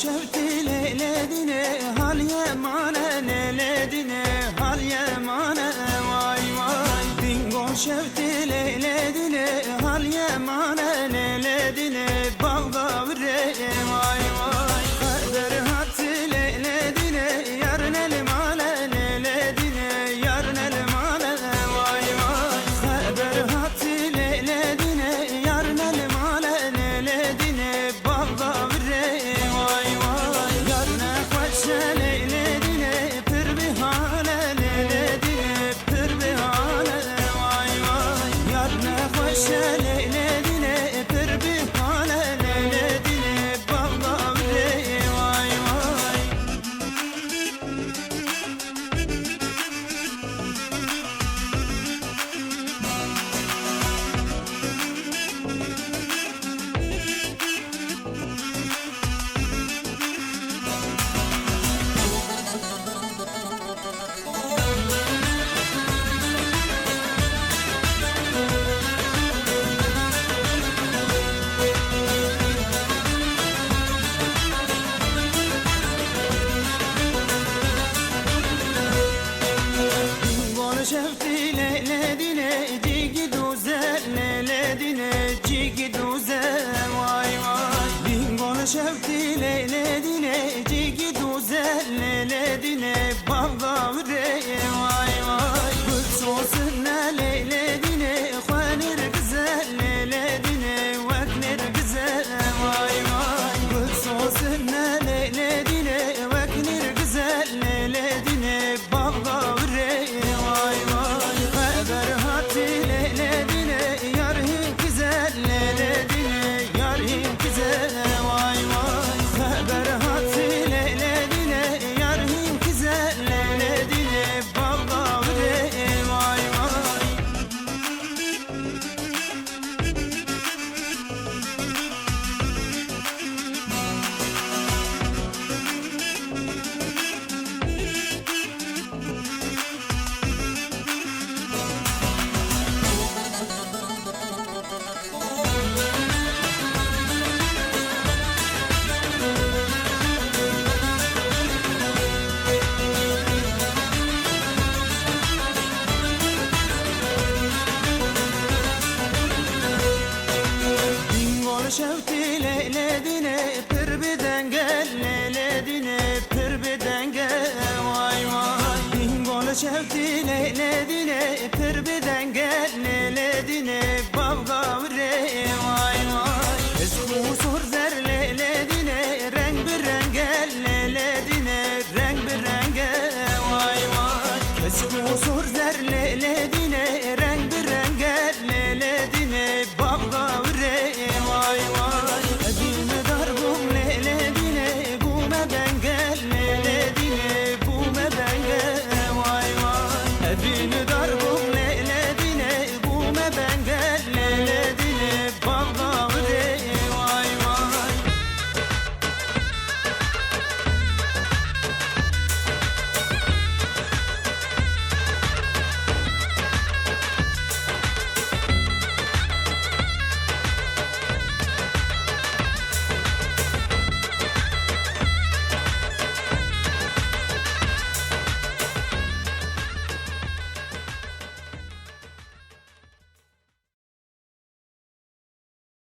şevti leyledine hal yemane leyledine hal yemane vay vay bingo şevti leyledine hal yemane leyledine bağda vire vay vay kader hatı leyledine yarın elimane leyledine yarın elimane vay vay kader hatı leyledine yarın elimane leyledine bağda vire vay vay yarne kaçe leyledine pir bihane leyledine pir bihane vay vay yarne kaçe leyledine pir bihane leyledine bağda vire vay vay şevti leyledine cigi duze leyledine cigi duze vay vay bingon şevti leyledine cigi duze leyledine